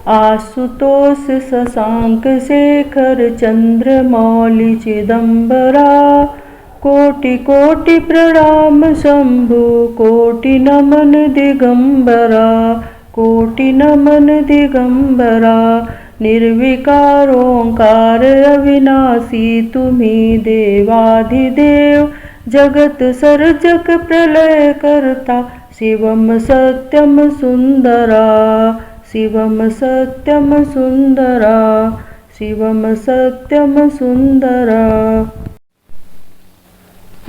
आशुतोष शशांक शेखर चंद्रमौलि चिदंबरा। कोटि कोटि प्रणाम शंभु कोटि नमन दिगंबरा। कोटि नमन दिगंबरा। निर्विकार ओंकार अविनाशी तुम्ही देवाधिदेव। जगत सर्जक प्रलय करता शिवम सत्यम सुंदरा। शिवम सत्यम सुंदरा। शिवम सत्यम सुंदरा।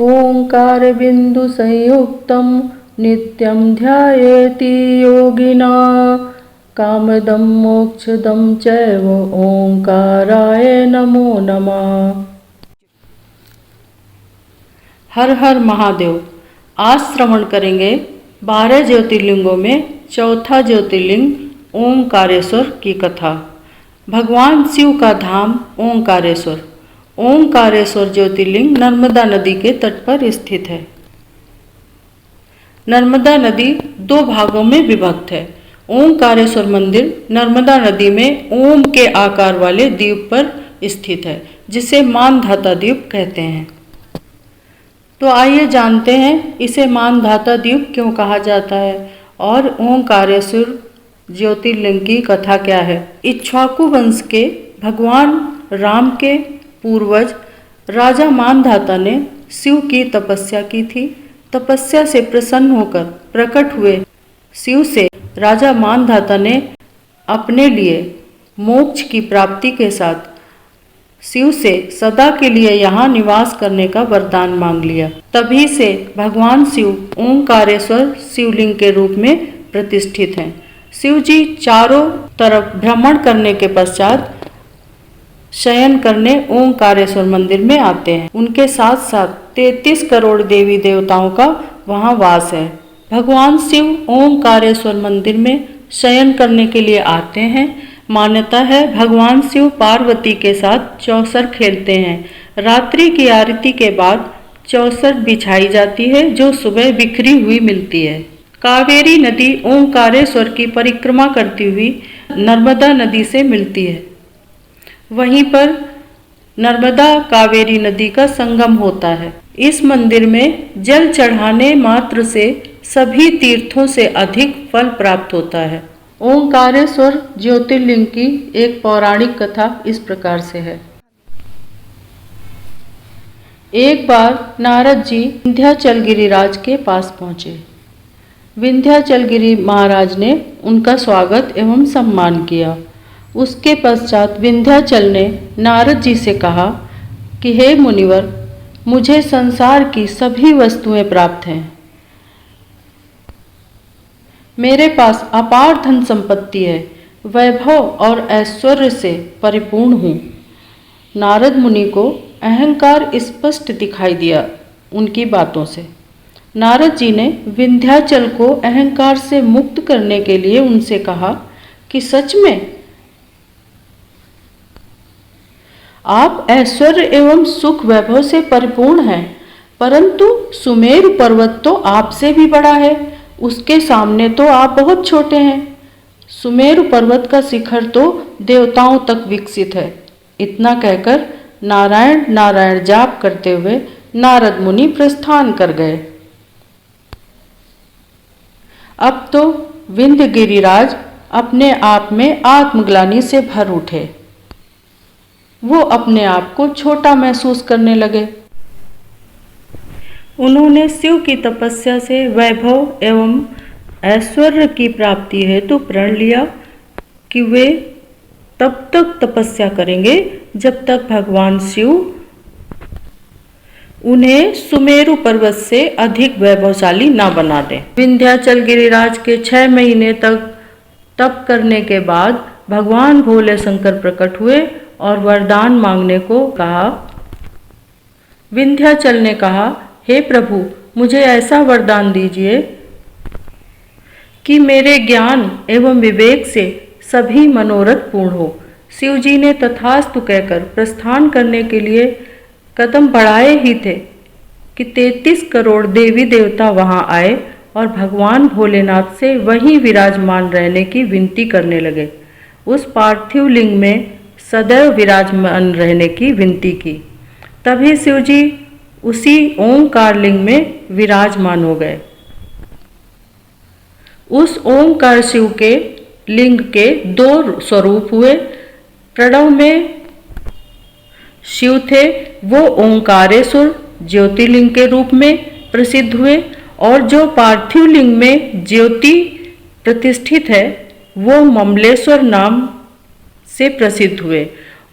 ओंकार बिंदु संयुक्तम नित्यं ध्यायेति योगिना। कामदं मोक्षदं चैव ओंकाराय नमो नमः। हर हर महादेव। आज श्रवण करेंगे 12 ज्योतिर्लिंगों में चौथा ज्योतिर्लिंग ओंकारेश्वर की कथा। भगवान शिव का धाम ओंकारेश्वर। ओंकारेश्वर ज्योतिर्लिंग नर्मदा नदी के तट पर स्थित है। नर्मदा नदी 2 भागों में विभक्त है। ओंकारेश्वर मंदिर नर्मदा नदी में ओम के आकार वाले द्वीप पर स्थित है, जिसे मानधाता द्वीप कहते हैं। तो आइए जानते हैं इसे मानधाता द्वीप क्यों कहा जाता है और ओंकारेश्वर ज्योतिर्लिंग की कथा क्या है। इक्ष्वाकु वंश के भगवान राम के पूर्वज राजा मानधाता ने शिव की तपस्या की थी। तपस्या से प्रसन्न होकर प्रकट हुए शिव से राजा मानधाता ने अपने लिए मोक्ष की प्राप्ति के साथ शिव से सदा के लिए यहाँ निवास करने का वरदान मांग लिया। तभी से भगवान शिव ओंकारेश्वर शिवलिंग के रूप में प्रतिष्ठित हैं। शिव जी चारों तरफ भ्रमण करने के पश्चात शयन करने ओंकारेश्वर मंदिर में आते हैं। उनके साथ साथ 33 करोड़ देवी देवताओं का वहाँ वास है। भगवान शिव ओंकारेश्वर मंदिर में शयन करने के लिए आते हैं। मान्यता है भगवान शिव पार्वती के साथ चौसर खेलते हैं। रात्रि की आरती के बाद चौसर बिछाई जाती है, जो सुबह बिखरी हुई मिलती है। कावेरी नदी ओंकारेश्वर की परिक्रमा करती हुई नर्मदा नदी से मिलती है। वहीं पर नर्मदा कावेरी नदी का संगम होता है। इस मंदिर में जल चढ़ाने मात्र से सभी तीर्थों से अधिक फल प्राप्त होता है। ओंकारेश्वर ज्योतिर्लिंग की एक पौराणिक कथा इस प्रकार से है। एक बार नारद जी विंध्याचल गिरिराज के पास पहुँचे। विंध्याचल गिरि महाराज ने उनका स्वागत एवं सम्मान किया। उसके पश्चात विंध्याचल ने नारद जी से कहा कि हे मुनिवर, मुझे संसार की सभी वस्तुएं प्राप्त हैं। मेरे पास अपार धन संपत्ति है, वैभव और ऐश्वर्य से परिपूर्ण हूँ। नारद मुनि को अहंकार स्पष्ट दिखाई दिया उनकी बातों से। नारद जी ने विंध्याचल को अहंकार से मुक्त करने के लिए उनसे कहा कि सच में आप ऐश्वर्य एवं सुख वैभव से परिपूर्ण हैं, परंतु सुमेरु पर्वत तो आपसे भी बड़ा है, उसके सामने तो आप बहुत छोटे हैं। सुमेरु पर्वत का शिखर तो देवताओं तक विकसित है। इतना कहकर नारायण नारायण जाप करते हुए नारद मुनि प्रस्थान कर गए। अब तो विंध्य गिरिराज अपने आप में आत्मग्लानि से भर उठे। वो अपने आप को छोटा महसूस करने लगे। उन्होंने शिव की तपस्या से वैभव एवं ऐश्वर्य की प्राप्ति हेतु प्रण लिया कि वे तब तक तपस्या करेंगे जब तक भगवान शिव उन्हें सुमेरु पर्वत से अधिक वैभवशाली न बना दें। विंध्याचल गिरिराज के 6 महीने तक तप करने के बाद भगवान भोले शंकर प्रकट हुए और वरदान मांगने को कहा। विंध्याचल ने कहा, हे प्रभु, मुझे ऐसा वरदान दीजिए कि मेरे ज्ञान एवं विवेक से सभी मनोरथ पूर्ण हो। शिव जी ने तथास्तु कहकर प्रस्थान करने के लिए कदम बढ़ाए ही थे कि 33 करोड़ देवी देवता वहां आए और भगवान भोलेनाथ से वहीं विराजमान रहने की विनती करने लगे। उस पार्थिव लिंग में सदैव विराजमान रहने की विनती की। तभी शिवजी उसी ओंकार लिंग में विराजमान हो गए। उस ओंकार शिव के लिंग के दो स्वरूप हुए। प्रणव में शिव थे, वो ओंकारेश्वर ज्योतिर्लिंग के रूप में प्रसिद्ध हुए, और जो पार्थिव लिंग में ज्योति प्रतिष्ठित है वो ममलेश्वर नाम से प्रसिद्ध हुए।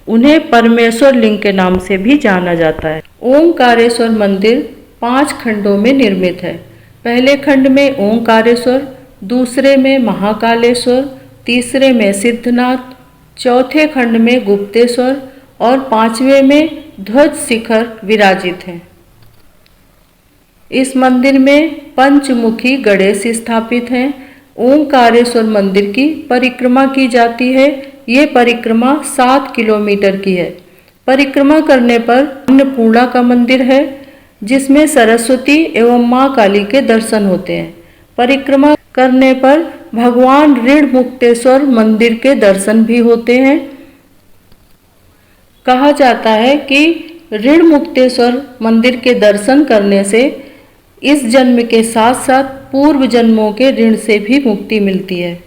उन्हें परमेश्वर लिंग के नाम से भी जाना जाता है। ओंकारेश्वर मंदिर 5 खंडों में निर्मित है। पहले खंड में ओंकारेश्वर, दूसरे में महाकालेश्वर, तीसरे में सिद्धनाथ, चौथे खंड में गुप्तेश्वर और 5वें में ध्वज शिखर विराजित हैं। इस मंदिर में पंचमुखी गणेश स्थापित हैं। ओंकारेश्वर मंदिर की परिक्रमा की जाती है। ये परिक्रमा 7 किलोमीटर की है। परिक्रमा करने पर अन्नपूर्णा का मंदिर है, जिसमें सरस्वती एवं माँ काली के दर्शन होते हैं। परिक्रमा करने पर भगवान ऋण मुक्तेश्वर मंदिर के दर्शन भी होते हैं। कहा जाता है कि ऋण मुक्तेश्वर मंदिर के दर्शन करने से इस जन्म के साथ साथ पूर्व जन्मों के ऋण से भी मुक्ति मिलती है।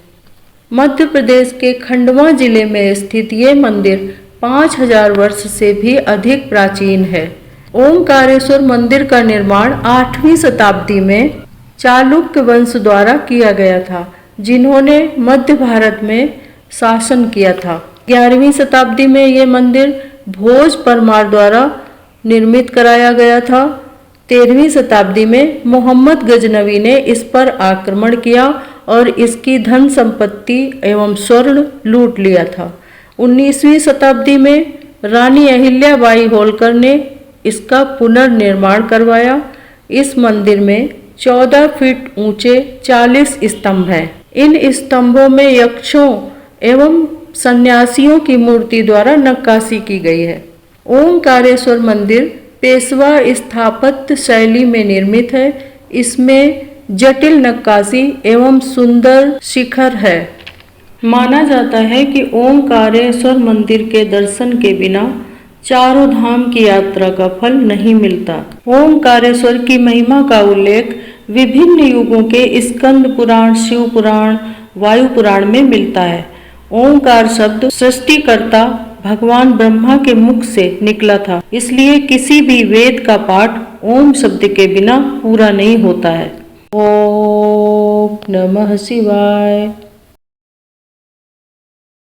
मध्य प्रदेश के खंडवा जिले में स्थित ये मंदिर 5000 वर्ष से भी अधिक प्राचीन है। ओंकारेश्वर मंदिर का निर्माण 8वीं शताब्दी में चालुक्य वंश द्वारा किया गया था, जिन्होंने मध्य भारत में शासन किया था। 11वीं शताब्दी में ये मंदिर भोज परमार द्वारा निर्मित कराया गया था। 13वीं शताब्दी में मोहम्मद गजनवी ने इस पर आक्रमण किया और इसकी धन संपत्ति एवं स्वर्ण लूट लिया था। 19वीं शताब्दी में रानी अहिल्याबाई होलकर ने इसका पुनर्निर्माण करवाया। इस मंदिर में 14 फीट ऊंचे 40 स्तंभ हैं। इन स्तंभों में यक्षों एवं सन्यासियों की मूर्ति द्वारा नक्काशी की गई है। ओंकारेश्वर मंदिर पेशवा स्थापत्य शैली में निर्मित है। इसमें जटिल नक्काशी एवं सुंदर शिखर है। माना जाता है कि ओंकारेश्वर मंदिर के दर्शन के बिना चारों धाम की यात्रा का फल नहीं मिलता। ओंकारेश्वर की महिमा का उल्लेख विभिन्न युगों के स्कंद पुराण, शिव पुराण, वायु पुराण में मिलता है। ओंकार शब्द सृष्टिकर्ता भगवान ब्रह्मा के मुख से निकला था, इसलिए किसी भी वेद का पाठ ओम शब्द के बिना पूरा नहीं होता है। ओम नमः शिवाय।